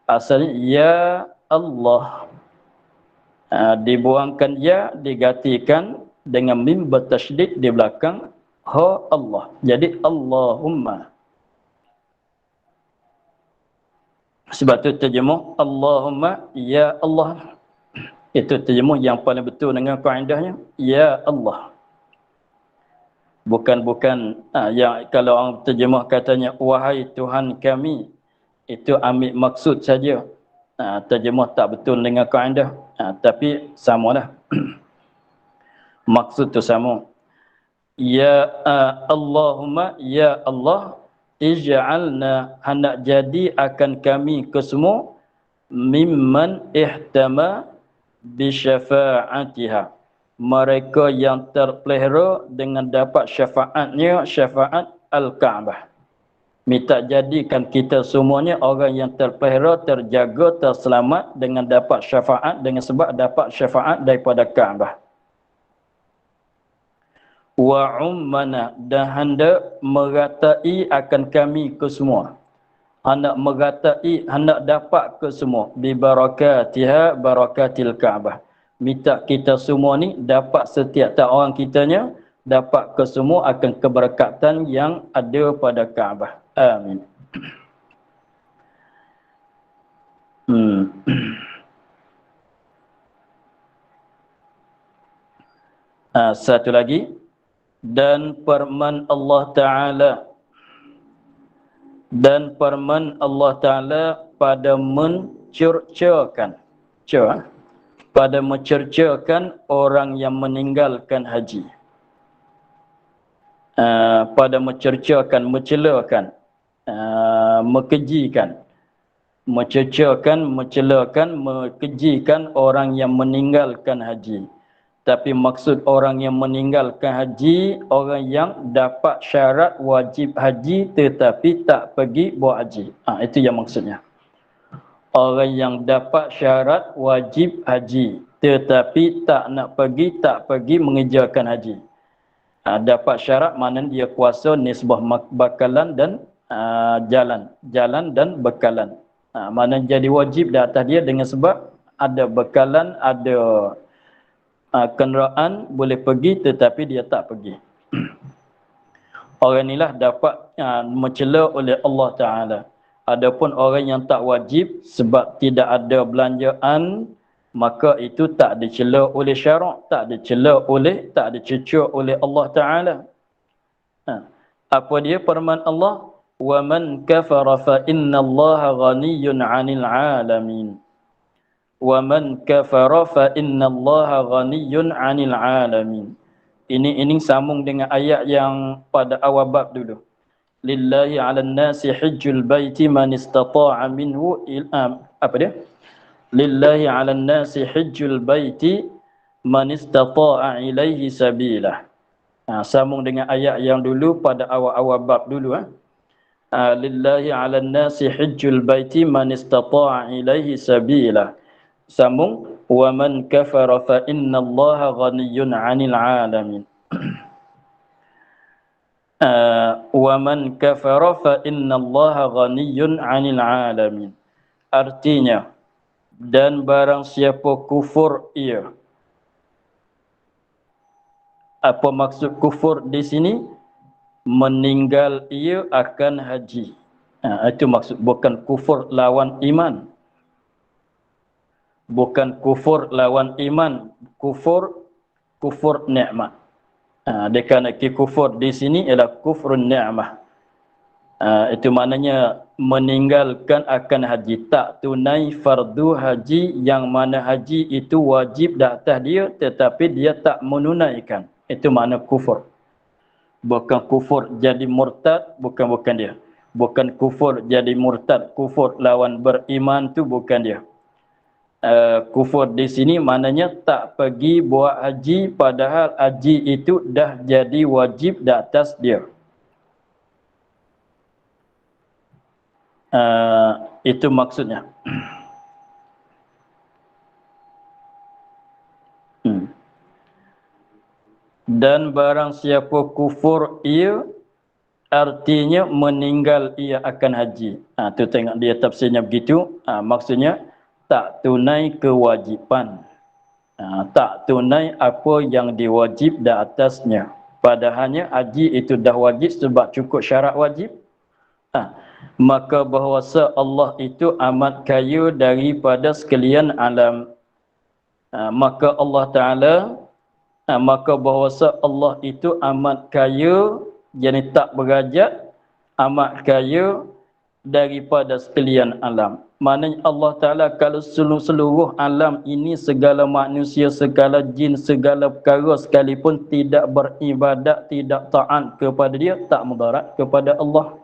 asalnya ya Allah. Dibuangkan ya, digantikan dengan mim bertasydid di belakang ha Allah. Jadi Allahumma. Sebab tu terjemah Allahumma ya Allah. Itu terjemah yang paling betul dengan kaedahnya ya Allah. Bukan yang kalau orang terjemah katanya wahai Tuhan kami, itu ambil maksud saja. Terjemah tak betul dengan kaedah. Tapi samalah. Maksud tu sama. Ya Allahumma ya Allah, ij'alna, hendak jadi akan kami kesemua mimman ihtama bi syafa'atiha, mereka yang terpelihara dengan dapat syafaatnya, syafaat Al-Kaabah. Minta jadikan kita semuanya orang yang terpelihara, terjaga, terselamat dengan dapat syafaat, dengan sebab dapat syafaat daripada Kaabah. Wa ummana, dan hendak meratai akan kami ke semua. Hendak meratai, hendak dapat ke semua. Bi barakatiha, barakatil Kaabah. Minta kita semua ni dapat, setiap orang kitanya dapat ke semua akan keberkatan yang ada pada Kaabah. Amin. Satu lagi. Dan firman Allah Ta'ala, dan firman Allah Ta'ala pada mencercakan, pada mencercakan orang yang meninggalkan haji. Pada mencercakan, mencelakan, menkejikan, mencercakan, mencelakan, menkejikan orang yang meninggalkan haji. Tapi maksud orang yang meninggalkan haji, orang yang dapat syarat wajib haji tetapi tak pergi buat haji. Itu yang maksudnya. Orang yang dapat syarat wajib haji tetapi tak nak pergi, tak pergi mengerjakan haji. Dapat syarat maknanya dia kuasa nisbah bakalan dan jalan dan bekalan. Maknanya jadi wajib di atas dia dengan sebab ada bekalan, ada kenderaan boleh pergi tetapi dia tak pergi. Orang inilah dapat mencela oleh Allah Ta'ala. Adapun orang yang tak wajib sebab tidak ada belanjaan, maka itu tak dicela oleh syarak, tak dicela oleh, tak dicucuk oleh Allah Ta'ala. Apa dia firman Allah? Wa man kafara fa inna Allaha ghaniyyun 'anil 'alamin. Wa man kafara fa innallaha ghaniyyun 'anil 'alamin. Ini sambung dengan ayat yang pada awal bab dulu. Lillahi 'alan nasi hajjul baiti man istata'a minhu apa dia? Lillahi 'alan nasi hajjul baiti man istata'a ilaihi sabila. Sambung dengan ayat yang dulu pada awal-awal bab dulu. Lillahi 'alan nasi hajjul baiti man istata'a ilaihi sabila. Sambung wa man kafara fa innallaha ghaniyyun 'anil 'alamin. Wa man kafara fa innallaha ghaniyyun 'anil 'alamin. Artinya, dan barang siapa kufur ia. Apa maksud kufur di sini? Meninggal ia akan haji. Itu maksud, bukan kufur lawan iman. Bukan kufur lawan iman, kufur nikmat. Dia kena kufur di sini ialah kufrun ni'mah. Itu maknanya meninggalkan akan haji, tak tunai fardu haji, yang mana haji itu wajib di atas dia tetapi dia tak menunaikan. Itu makna kufur. Bukan kufur jadi murtad, bukan dia. Bukan kufur jadi murtad, kufur lawan beriman tu bukan dia. Kufur di sini maknanya tak pergi buat haji padahal haji itu dah jadi wajib di atas dia. Itu maksudnya. Dan barang siapa kufur ia, artinya meninggal ia akan haji. Tu tengok dia tafsirnya begitu. Maksudnya tak tunai kewajipan. Tak tunai apa yang diwajib di atasnya. Padahalnya haji itu dah wajib sebab cukup syarat wajib. Maka bahawasa Allah itu amat kaya daripada sekalian alam. Maka Allah Ta'ala, maka bahawasa Allah itu amat kaya, jadi tak berajat, amat kaya daripada sekalian alam. Maknanya Allah Ta'ala kalau seluruh alam ini, segala manusia, segala jin, segala perkara sekalipun tidak beribadat, tidak taat kepada dia, tak mudarat kepada Allah.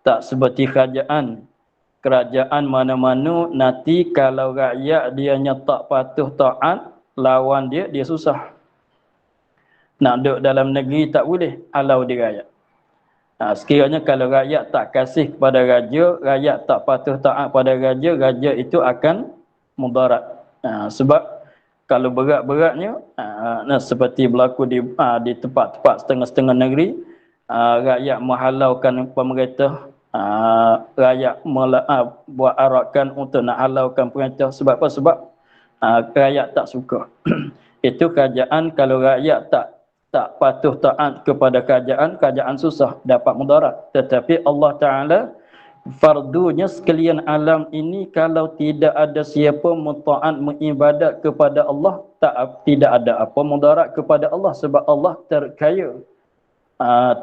Tak seperti kerajaan mana-mana, nanti kalau rakyat dianya tak patuh taat, lawan dia susah. Nak duduk dalam negeri tak boleh, halau dia rakyat. Sekiranya kalau rakyat tak kasih kepada raja, rakyat tak patuh taat pada raja, raja itu akan mudarat. Sebab kalau berat-beratnya, seperti berlaku di tempat-tempat setengah-setengah negeri, rakyat menghalaukan pemerintah, rakyat buat arakan untuk nak halaukan pemerintah. Sebab apa? Sebab rakyat tak suka. Itu kerajaan, kalau rakyat tak patuh taat kepada kerajaan susah dapat mudarat. Tetapi Allah Ta'ala fardunya sekalian alam ini, kalau tidak ada siapa mutaat mengibadat kepada Allah, tidak ada apa mudarat kepada Allah, sebab Allah terkaya.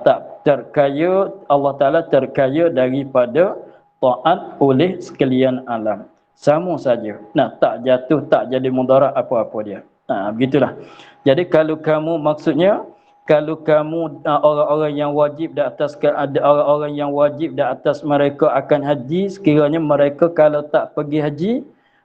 Tak terkaya, Allah Ta'ala terkaya daripada taat oleh sekalian alam. Sama saja. Tak jatuh, tak jadi mudarat apa-apa dia. Begitulah. Jadi kalau kamu, maksudnya kalau kamu orang-orang yang wajib di atas, ada orang-orang yang wajib di atas mereka akan haji, sekiranya mereka kalau tak pergi haji,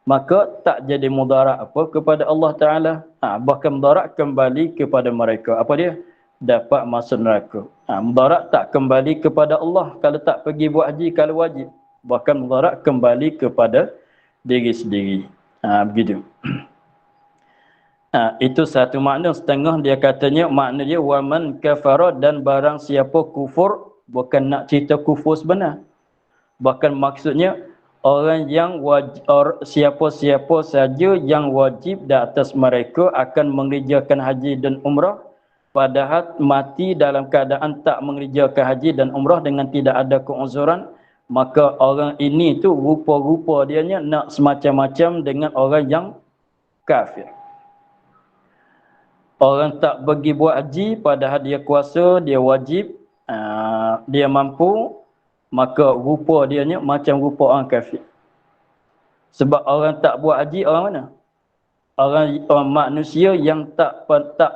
maka tak jadi mudarat apa kepada Allah Ta'ala. Bahkan mudarat kembali kepada mereka. Apa dia? Dapat masuk neraka. Mudarat tak kembali kepada Allah kalau tak pergi buat haji kalau wajib. Bahkan mudarat kembali kepada diri sendiri. Begitu. Itu satu makna. Setengah dia katanya, makna dia waman kafara, dan barang siapa kufur, bukan nak cerita kufur sebenar. Bahkan maksudnya orang yang siapa-siapa saja yang wajib di atas mereka akan mengerjakan haji dan umrah, padahal mati dalam keadaan tak mengerjakan haji dan umrah dengan tidak ada keuzuran, maka orang ini tu rupa-rupa dianya nak semacam-macam dengan orang yang kafir. Orang tak pergi buat haji padahal dia kuasa, dia wajib, dia mampu, maka rupa dianya macam rupa orang kafir. Sebab orang tak buat haji orang mana? Orang manusia yang tak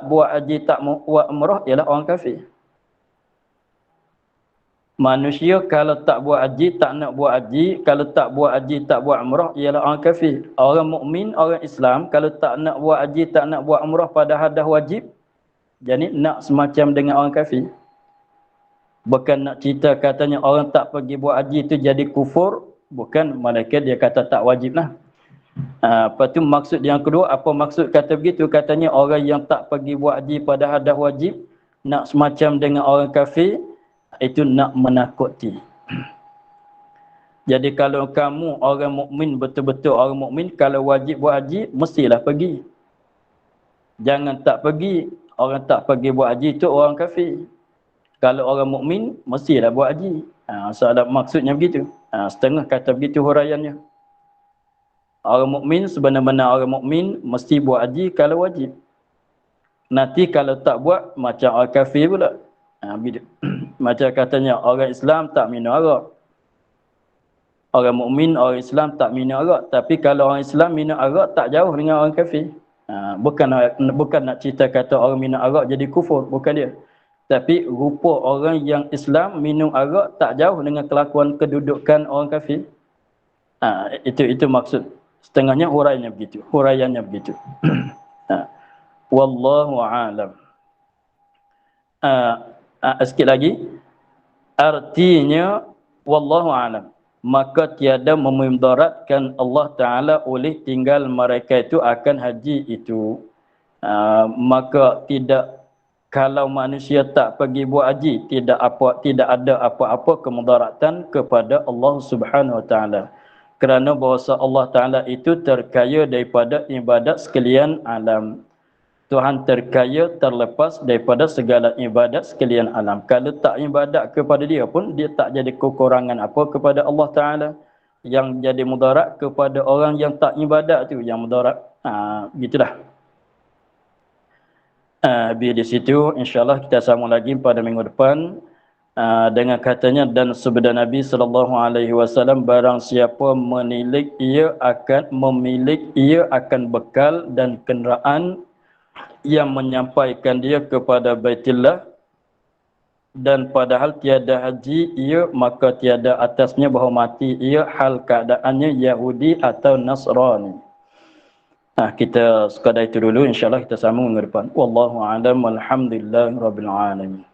buat haji, tak buat umrah ialah orang kafir. Manusia kalau tak buat haji, tak nak buat haji, kalau tak buat haji, tak buat umrah ialah orang kafir. Orang mukmin, orang Islam kalau tak nak buat haji, tak nak buat umrah padahal dah wajib, jadi nak semacam dengan orang kafir. Bukan nak cerita katanya orang tak pergi buat haji itu jadi kufur, bukan, malaikat dia kata tak wajib lah. Lepas tu maksud yang kedua, apa maksud kata begitu? Katanya orang yang tak pergi buat haji padahal dah wajib, nak semacam dengan orang kafir, itu nak menakuti. Jadi kalau kamu orang mukmin, betul-betul orang mukmin, kalau wajib buat haji, mestilah pergi. Jangan tak pergi. Orang tak pergi buat haji itu orang kafir. Kalau orang mukmin, mestilah buat haji. Maksudnya begitu. Setengah kata begitu huraiannya. Orang mukmin sebenar-benar orang mukmin mesti buat haji kalau wajib. Nanti kalau tak buat macam orang kafir pula. Macam katanya orang Islam tak minum arak. Orang mukmin, orang Islam tak minum arak. Tapi kalau orang Islam minum arak tak jauh dengan orang kafir. Bukan nak cerita kata orang minum arak jadi kufur, bukan dia. Tapi rupa orang yang Islam minum arak tak jauh dengan kelakuan kedudukan orang kafir. Itu maksud. Setengahnya huraiannya begitu. Wallahu a'lam. Sikit lagi. Artinya wallahu a'lam. Maka tiada memudaratkan Allah Ta'ala oleh tinggal mereka itu akan haji itu. Maka tidak, kalau manusia tak pergi buat haji, tidak ada apa-apa kemudaratan kepada Allah Subhanahu Wa Ta'ala. Kerana bahawasa Allah Ta'ala itu terkaya daripada ibadat sekalian alam. Tuhan terkaya terlepas daripada segala ibadat sekalian alam. Kalau tak ibadat kepada dia pun, dia tak jadi kekurangan apa kepada Allah Ta'ala. Yang jadi mudarat kepada orang yang tak ibadat tu yang mudarat. Gitulah. Biar di situ, insyaAllah kita sambung lagi pada minggu depan. Dengan katanya, dan sabda Nabi SAW, barang siapa menilik ia akan bekal dan kenderaan yang menyampaikan dia kepada Baitullah, dan padahal tiada haji ia, maka tiada atasnya bahawa mati ia hal keadaannya Yahudi atau Nasrani. Kita sekadar itu dulu, insyaAllah kita sambung minggu depan. Wallahu a'lam, walhamdulillah rabbil alamin.